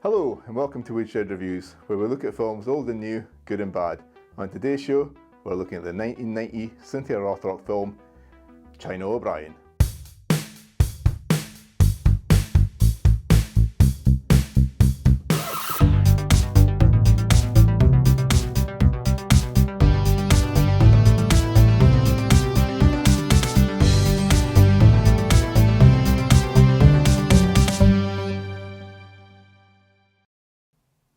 Hello and welcome to Woodshed Reviews, where we look at films old and new, good and bad. On today's show, we're looking at the 1990 Cynthia Rothrock film, China O'Brien.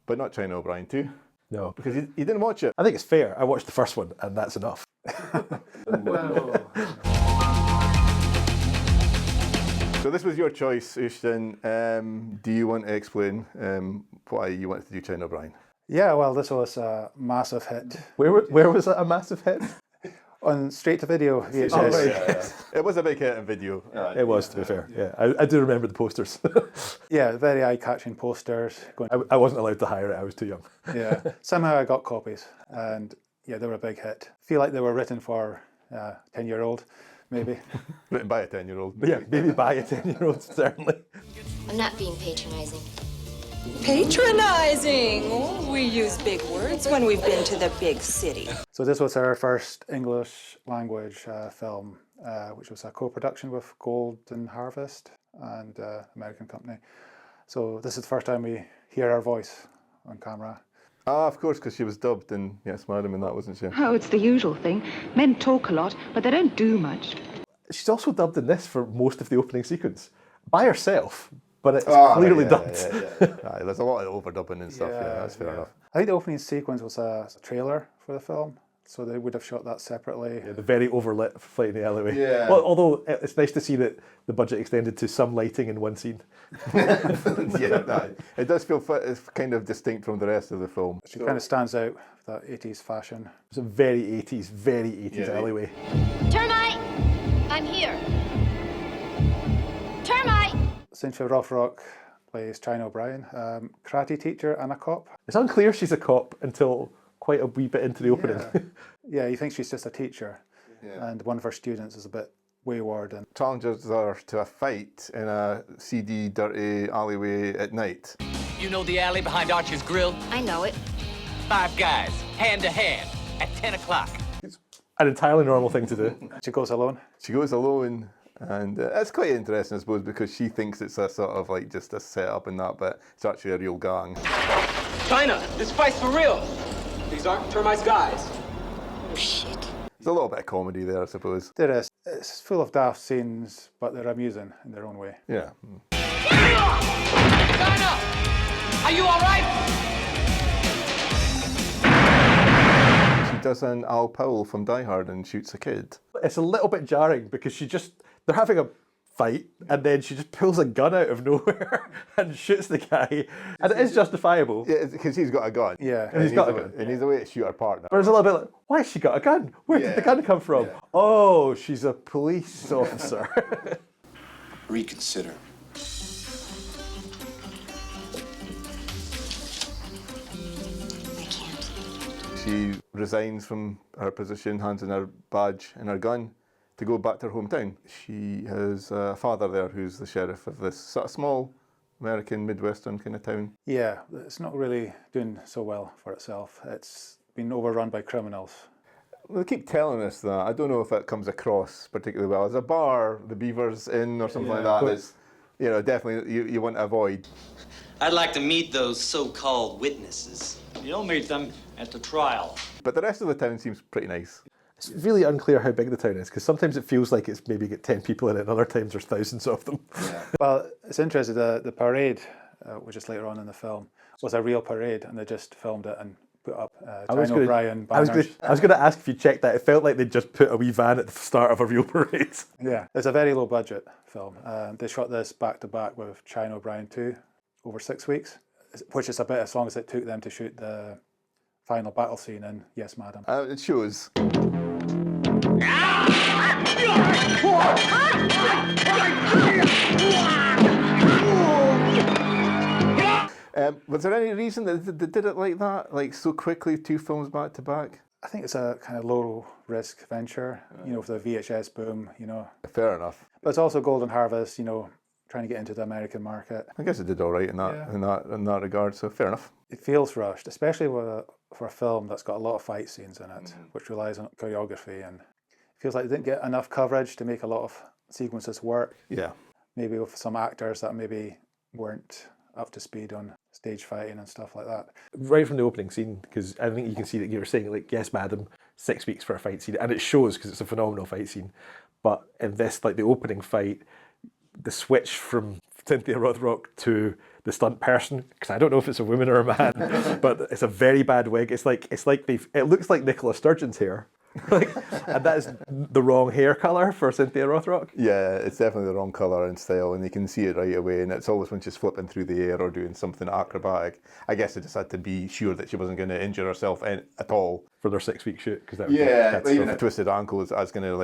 But not China O'Brien 2, No, because you didn't watch it. I think it's fair. I watched the first one, and that's enough. So this was your choice, Ushton. Do you want to explain why you wanted to do China O'Brien? Yeah, well, this was a massive hit Where was it a massive hit? on straight to video VHS. Oh, right. Yeah. It was a big hit in video. It was, to be fair. Yeah, I do remember the posters. Yeah, very eye-catching posters. I wasn't allowed to hire it. I was too young. Yeah, somehow I got copies, and yeah, they were a big hit. Feel like they were written for a 10-year-old, maybe. Written by a 10-year-old. But yeah, maybe buy a 10-year-old, certainly. I'm not being patronizing. Patronizing! Oh, we use big words when we've been to the big city. So this was our first English language film, which was a co-production with Golden Harvest and American company. So this is the first time we hear our voice on camera. Ah, of course, because she was dubbed in Yes Madam and that, wasn't she? Oh, it's the usual thing. Men talk a lot, but they don't do much. She's also dubbed in this for most of the opening sequence. By herself, but it's clearly dubbed. Aye, there's a lot of overdubbing and stuff, yeah, that's fair enough. I think the opening sequence was a trailer for the film, so they would have shot that separately. Yeah, the very overlit fight in the alleyway. Yeah. Well, although it's nice to see that the budget extended to some lighting in one scene. It does feel it's kind of distinct from the rest of the film. She kind of stands out with that 80s fashion. It's a very 80s alleyway. Termite! I'm here. Termite! Cynthia Rothrock plays China O'Brien, karate teacher and a cop. It's unclear she's a cop until quite a wee bit into the opening. Yeah, you think she's just a teacher, and one of her students is a bit wayward. And Challenges her to a fight in a seedy, dirty alleyway at night. You know the alley behind Archer's Grill? I know it. 5 guys, hand to hand, at 10 o'clock. An entirely normal thing to do. she goes alone. She goes alone, and it's quite interesting, I suppose, because she thinks it's a sort of like just a setup and that, but it's actually a real gang. China, this fight's for real. These aren't Termite's guys. Oh, shit. There's a little bit of comedy there, I suppose. There is. It's full of daft scenes, but they're amusing in their own way. Yeah. China! Are you all right? She does an Al Powell from Die Hard and shoots a kid. It's a little bit jarring because they're having a fight and then she just pulls a gun out of nowhere and shoots the guy. And it is justifiable. Yeah, because he's got a gun. Yeah. And he's got a gun. And he's a way to shoot her partner. But it's a little bit like, why has she got a gun? Where did the gun come from? Yeah. Oh, she's a police officer. Reconsider. I can't. She resigns from her position, hands in her badge and her gun to go back to her hometown. She has a father there who's the sheriff of this sort of small American Midwestern kind of town. Yeah, it's not really doing so well for itself. It's been overrun by criminals. They keep telling us that. I don't know if it comes across particularly well. There's a bar, the Beavers Inn or something like that, that's, definitely you want to avoid. I'd like to meet those so-called witnesses. You'll meet them at the trial. But the rest of the town seems pretty nice. It's really unclear how big the town is because sometimes it feels like it's maybe got 10 people in it and other times there's thousands of them. Well, it's interesting, the parade, which is later on in the film, was a real parade, and they just filmed it and put up China O'Brien I was banners. going to ask if you checked that. It felt like they'd just put a wee van at the start of a real parade. Yeah, it's a very low budget film. They shot this back to back with China O'Brien 2 over 6 weeks, which is a bit as long as it took them to shoot the final battle scene in Yes Madam. It shows. Was there any reason that they did it like that, like so quickly, 2 films back to back? I think it's a kind of low risk venture, for the VHS boom, Fair enough. But it's also Golden Harvest, trying to get into the American market. I guess it did all right in that Yeah. in that regard. So fair enough. It feels rushed, especially for a film that's got a lot of fight scenes in it, which relies on choreography, and it feels like they didn't get enough coverage to make a lot of sequences work. Yeah. Maybe with some actors that maybe weren't up to speed on stage fighting and stuff like that. Right from the opening scene, because I think you can see that you were saying, like, yes, madam, 6 weeks for a fight scene, and it shows because it's a phenomenal fight scene. But in this, like the opening fight, the switch from Cynthia Rothrock to the stunt person, because I don't know if it's a woman or a man, but it's a very bad wig. It looks like Nicola Sturgeon's hair. And that is the wrong hair colour for Cynthia Rothrock. Yeah, it's definitely the wrong colour and style, and you can see it right away. And it's always when she's flipping through the air or doing something acrobatic. I guess they just had to be sure that she wasn't going to injure herself at all For their 6 week shoot, because that would be even catastrophic. a twisted ankle is going to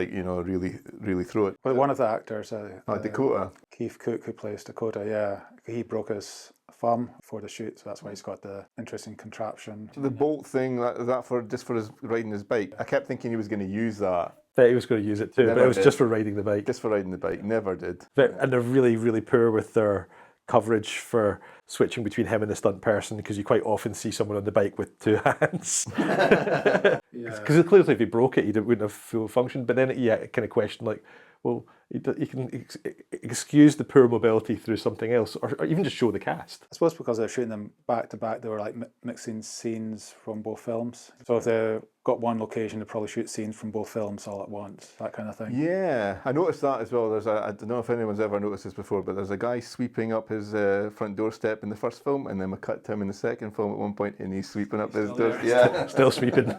really throw it. But one of the actors, Dakota. Keith Cook, who plays Dakota, yeah, he broke his thumb for the shoot, so that's why he's got the interesting contraption. The bolt thing that for his riding his bike. I kept thinking he was going to use that That he was going to use it too, but Never it was did. just for riding the bike. just for riding the bike. Never did. And they're really, really poor with their coverage for switching between him and the stunt person, because you quite often see someone on the bike with two hands. Because clearly if he broke it, he wouldn't have full function. But then, it kind of question like, well, you can excuse the poor mobility through something else, or even just show the cast. I suppose because they're shooting them back to back, they were like mixing scenes from both films. So if they've got one location, they probably shoot scenes from both films all at once, that kind of thing. Yeah, I noticed that as well. I don't know if anyone's ever noticed this before, but there's a guy sweeping up his front doorstep in the first film, and then we cut to him in the second film at one point, and he's sweeping up his door. Yeah, Still sweeping.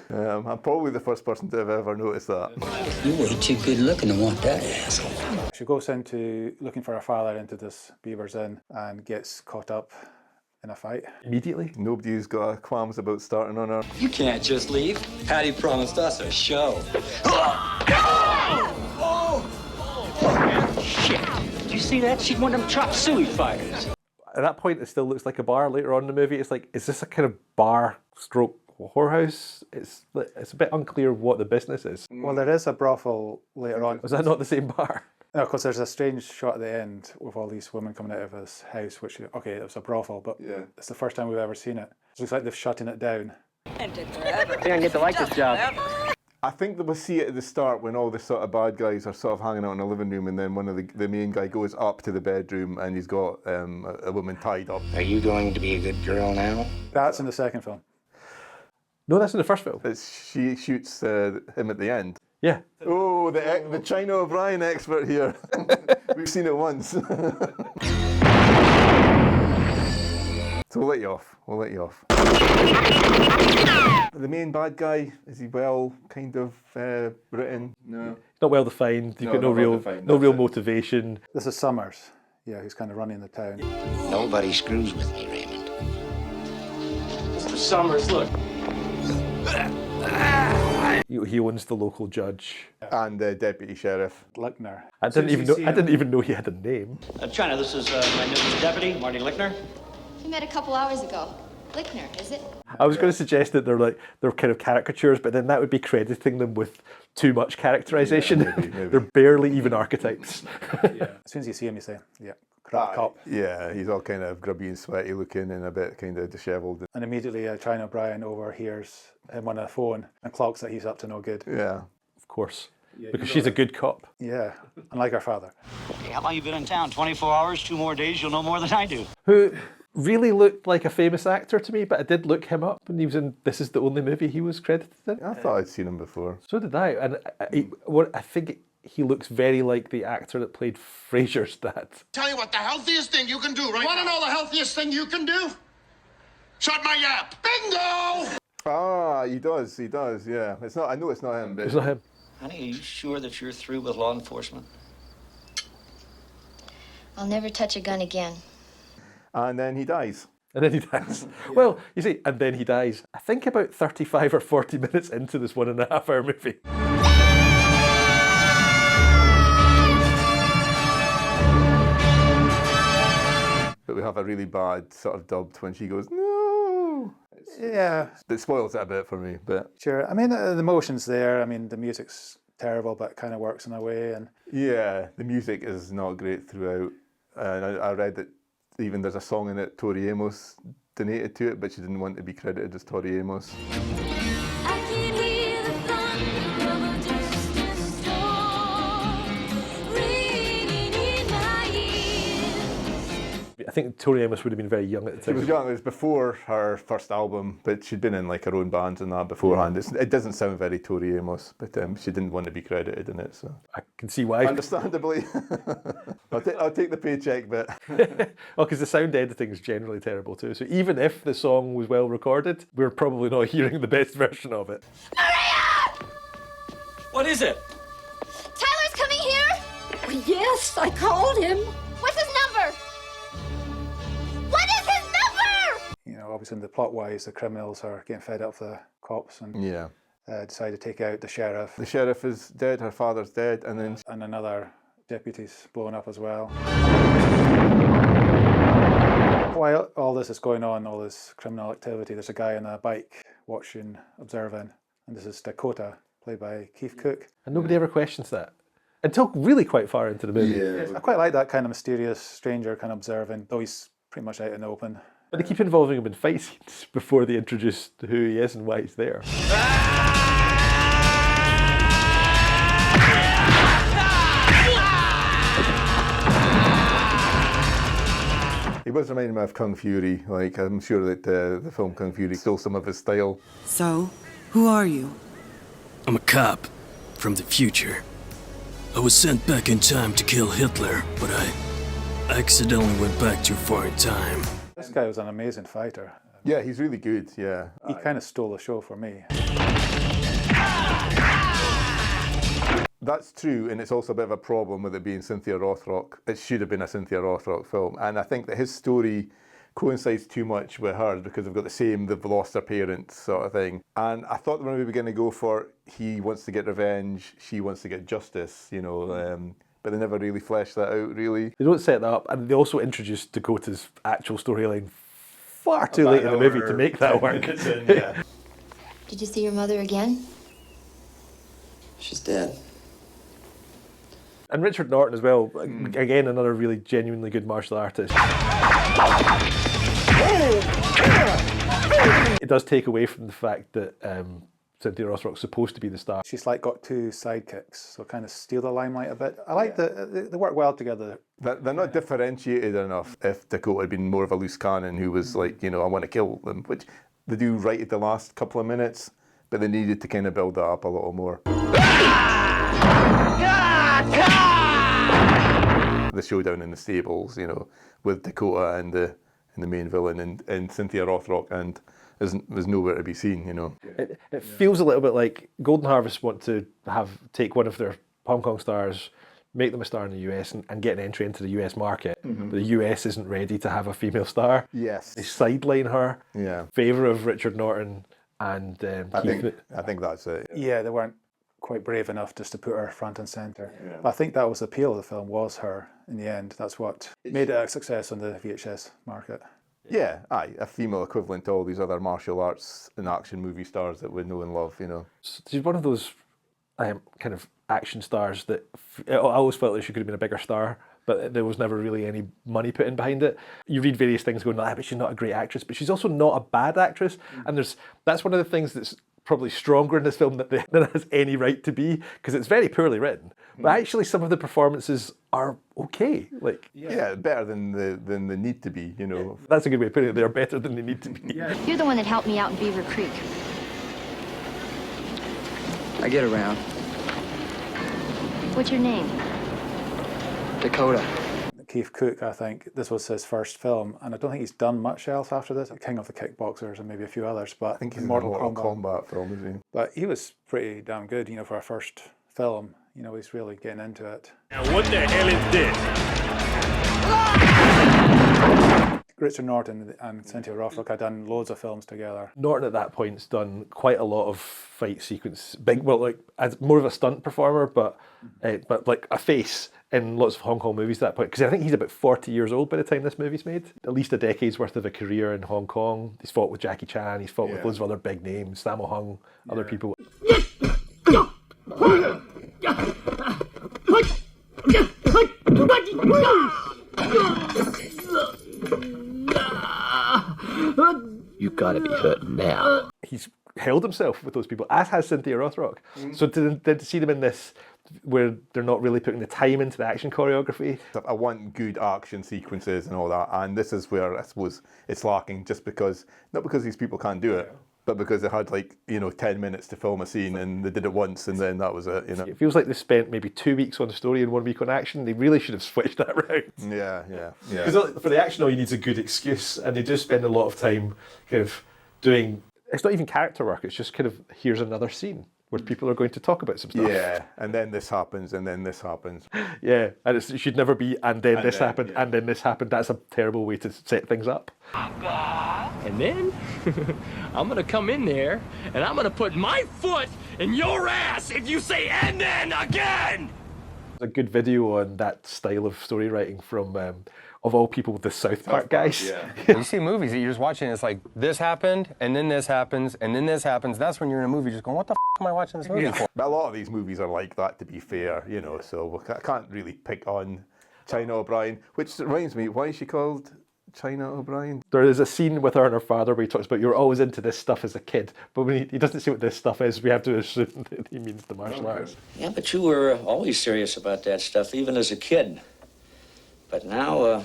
I'm probably the first person to have ever noticed that. You way too good looking to want that asshole. She goes into looking for her father into this Beaver's Inn and gets caught up in a fight. Immediately. Nobody's got qualms about starting on her. You can't just leave. Patty promised us a show. Shit. Did you see that? She's one of them chop suey fighters. At that point, it still looks like a bar. Later on in the movie, it's like, is this a kind of bar stroke whorehouse? It's a bit unclear what the business is. Well, there is a brothel later on. Was that not the same bar? No, because there's a strange shot at the end with all these women coming out of his house, which, okay, it was a brothel, but it's the first time we've ever seen it. It looks like they've shutting it down. And did forever. I think I get to like this job. I think that we see it at the start when all the sort of bad guys are sort of hanging out in the living room, and then one of the main guy goes up to the bedroom and he's got a woman tied up. Are you going to be a good girl now? That's in the second film. No, that's in the first film. She shoots him at the end. Yeah. Oh, the China O'Brien expert here. We've seen it once. So we'll let you off. The main bad guy, is he well kind of written? No. Not well defined. You've got no not real, well defined, no that's real it. motivation. This is Summers, who's kind of running the town. Nobody screws with me, Raymond. Mr. Summers, look. He owns the local judge. And the deputy sheriff. Lickner. I didn't even know he had a name. China, this is my new deputy, Marty Lickner. We met a couple hours ago. Lickner, is it? I was going to suggest that they're kind of caricatures, but then that would be crediting them with too much characterization. maybe. They're barely even archetypes. As soon as you see him, you say, correct cop. Yeah, he's all kind of grubby and sweaty looking and a bit kind of dishevelled. And immediately China O'Brien overhears him on the phone and clocks that he's up to no good. Yeah. Of course. Because she's a good cop. Yeah, unlike her father. Hey, how long you been in town? 24 hours, 2 more days, you'll know more than I do. Who really looked like a famous actor to me, but I did look him up, and he was in This Is the Only Movie he was credited in. I thought I'd seen him before. So did I. And I think he looks very like the actor that played Fraser's dad. Tell you what, the healthiest thing you can do right now. Want to know the healthiest thing you can do? Shut my yap. Bingo! Ah, he does, yeah. I know it's not him, but It's not him. Honey, are you sure that you're through with law enforcement? I'll never touch a gun again. And then he dies. And then he dies. Well, you see, and then he dies. I think about 35 or 40 minutes into this 1.5 hour movie. But we have a really bad sort of dubbed when she goes, no. Yeah, It spoils it a bit for me, but sure. I mean, the emotion's there. I mean, the music's terrible, but it kind of works in a way. And Yeah, the music is not great throughout. And I read that even there's a song in it, Tori Amos donated to it, but she didn't want to be credited as Tori Amos. I think Tori Amos would have been very young at the She time. was young. It was before her first album, but she'd been in like her own bands and that beforehand. It doesn't sound very Tori Amos, but she didn't want to be credited in it. So I can see why. understandably, I'll take the paycheck bit. Well, because the sound editing is generally terrible too. So even if the song was well recorded, we're probably not hearing the best version of it. What is it? Tyler's coming here? Yes, I called him. What's his number? What is his number? you know, obviously, in the plot-wise, the criminals are getting fed up with the cops and Yeah. decide to take out the sheriff. The sheriff is dead, her father's dead, and then And another deputy's blown up as well. While all this is going on, all this criminal activity, there's a guy on a bike watching, observing, and this is Dakota, played by Keith Cook. And nobody ever questions that. Until really quite far into the movie. I quite like that kind of mysterious stranger kind of observing, though he's pretty much out in the open. But they keep involving him in fight scenes before they introduce who he is and why he's there. he was reminding me of Kung Fury. Like, I'm sure that the film Kung Fury stole some of his style. So, who are you? I'm a cop from the future. I was sent back in time to kill Hitler, but I accidentally went back too far in time. This guy was an amazing fighter. Yeah, he's really good, yeah. He kind of stole the show for me. That's true, and it's also a bit of a problem with it being Cynthia Rothrock. It should have been a Cynthia Rothrock film, and I think that his story coincides too much with hers because they've got they've lost their parents sort of thing. And I thought they were maybe going to go for he wants to get revenge, she wants to get justice, you know, but they never really fleshed that out, really. They don't set that up, and they also introduce Dakota's actual storyline far too late in the movie to make that work. Yeah. Did you see your mother again? She's dead. And Richard Norton as well, again, another really genuinely good martial artist. It does take away from the fact that Cynthia Rothrock's supposed to be the star. She's like got two sidekicks, so kind of steal the limelight a bit. I like they work well together. They're not differentiated enough. If Dakota had been more of a loose cannon who was like, you know, I want to kill them, which they do right at the last couple of minutes, but they needed to kind of build that up a little more. The showdown in the stables, you know, with Dakota and the main villain and Cynthia Rothrock, and was nowhere to be seen, you know. It feels a little bit like Golden Harvest want to take one of their Hong Kong stars, make them a star in the US and get an entry into the US market. But the US isn't ready to have a female star. Yes. They sideline her Yeah. in favour of Richard Norton and Keith. I think that's it. Yeah, they weren't quite brave enough just to put her front and centre. Yeah. But I think that was the appeal of the film, was her in the end. That's what made it a success on the VHS market. Yeah, a female equivalent to all these other martial arts and action movie stars that we know and love, you know. She's one of those kind of action stars that I always felt that she could have been a bigger star, but there was never really any money put in behind it. You read various things going, but she's not a great actress, but she's also not a bad actress. And that's one of the things that's probably stronger in this film than it has any right to be, because it's very poorly written. But actually some of the performances are okay. Yeah, better than they need to be, you know. That's a good way of putting it. They're better than they need to be. You're the one that helped me out in Beaver Creek. I get around. What's your name? Dakota. Keith Cook, I think this was his first film, and I don't think he's done much else after this. King of the Kickboxers and maybe a few others, but I think he's Mortal a Mortal Kombat film, isn't he? But he was pretty damn good, you know, for a first film. You know, he's really getting into it. Now what the hell is this? Richard Norton and Cynthia Rothrock had done loads of films together. Norton at that point's done quite a lot of fight sequence, as more of a stunt performer, but like a face in lots of Hong Kong movies at that point. Because I think he's about 40 years old by the time this movie's made. At least a decade's worth of a career in Hong Kong. He's fought with Jackie Chan, he's fought with loads of other big names, Sammo Hung, other people. You gotta be hurting now. He's held himself with those people, as has Cynthia Rothrock. So to see them in this, where they're not really putting the time into the action choreography. I want good action sequences and all that, and this is where I suppose it's lacking, just because, not because these people can't do it, but because they had 10 minutes to film a scene and they did it once and then that was it, It feels like they spent maybe 2 weeks on the story and 1 week on action. They really should have switched that around. Yeah. Because for the action, all you need is a good excuse, and they do spend a lot of time kind of doing, it's not even character work, it's just kind of, here's another scene where people are going to talk about some stuff. Yeah, and then this happens, and then this happens. Yeah, and it should never be, and then this happened, and then this happened. That's a terrible way to set things up. And then I'm gonna come in there and I'm gonna put my foot in your ass if you say "and then" again. A good video on that style of story writing from, of all people, the South Park guys. Yeah. You see movies that you're just watching, it's like, this happened, and then this happens, and then this happens. That's when you're in a movie just going, what the am I watching this movie for? But a lot of these movies are like that, to be fair, so I can't really pick on China O'Brien, which reminds me, why is she called China O'Brien? There is a scene with her and her father where he talks about, you're always into this stuff as a kid, but when he doesn't say what this stuff is, we have to assume that he means the martial arts. Yeah, but you were always serious about that stuff, even as a kid. But now,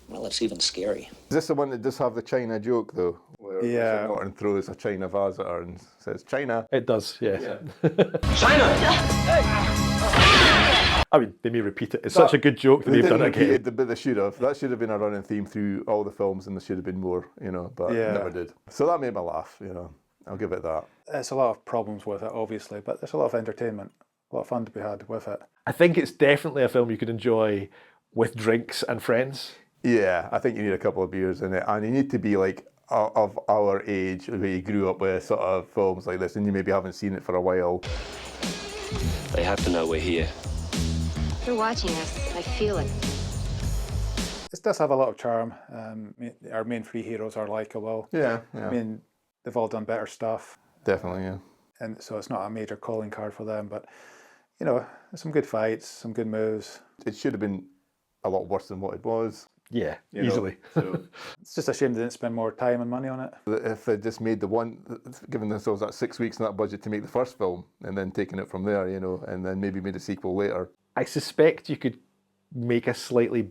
well, it's even scary. Is this the one that does have the China joke, though? Where Yeah. Norton throws a China vase at her and says, China. It does, yeah. China! I mean, they may repeat it. It's such a good joke that they've done it again. But they should have. That should have been a running theme through all the films, and there should have been more, but never did. So that made me laugh, I'll give it that. There's a lot of problems with it, obviously, but there's a lot of entertainment, a lot of fun to be had with it. I think it's definitely a film you could enjoy with drinks and friends. Yeah, I think you need a couple of beers in it, and you need to be of our age, where you grew up with sort of films like this, and you maybe haven't seen it for a while. They have to know we're here. They're watching us. I feel it. It does have a lot of charm. Our main three heroes are likeable. Yeah. I mean, they've all done better stuff. Definitely, yeah. And so it's not a major calling card for them, but, there's some good fights, some good moves. It should have been a lot worse than what it was. Yeah, easily. So It's just a shame they didn't spend more time and money on it. if they just made given themselves that 6 weeks in that budget to make the first film, and then taking it from there, and then maybe made a sequel later. I suspect you cocould make a slightly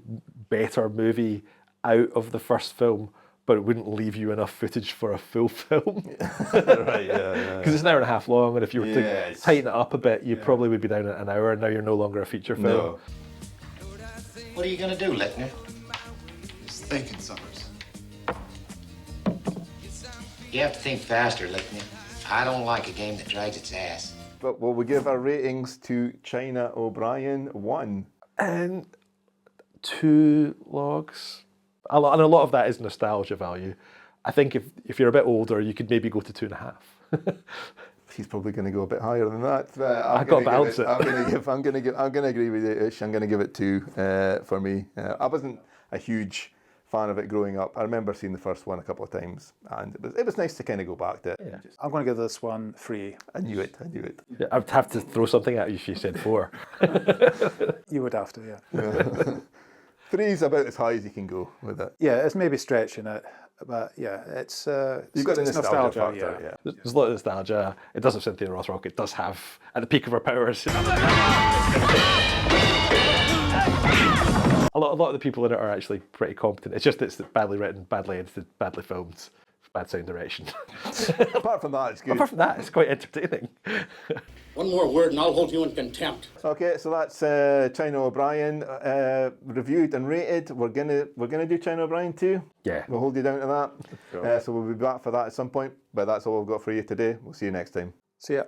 better movie out of the first film, but it wouldn't leave you enough footage for a full film. Right, yeah. Because it's an hour and a half long, and if you were to tighten it up a bit, you probably would be down at an hour, and now you're no longer a feature film. No. What are you going to do, Littner? Just thinking, Summers. You have to think faster, Littner. I don't like a game that drags its ass. But will we give our ratings to China O'Brien 1? And 2 logs. And a lot of that is nostalgia value. I think if you're a bit older, you could maybe go to 2.5. He's probably going to go a bit higher than that. I've got to balance it. I'm going to agree with you, Ish. I'm going to give it 2 for me. I wasn't a huge fan of it growing up. I remember seeing the first one a couple of times, and it was nice to kind of go back to it. Yeah. I'm going to give this one 3. I knew it. Yeah, I'd have to throw something at you if you said 4. You would have to, yeah. 3 is about as high as you can go with it. Yeah, it's maybe stretching it, but yeah, it's You've got the it's nostalgia factor, yeah. There's a lot of nostalgia. It does have Cynthia Rothrock. It does have, at the peak of her powers, a lot of the people in it are actually pretty competent. It's just it's badly written, badly edited, badly filmed, bad sound direction. Apart from that, it's good. Apart from that, it's quite entertaining. One more word and I'll hold you in contempt. Okay, so that's China O'Brien reviewed and rated. We're gonna do China O'Brien 2. Yeah. We'll hold you down to that. Sure. So we'll be back for that at some point. But that's all we've got for you today. We'll see you next time. See ya.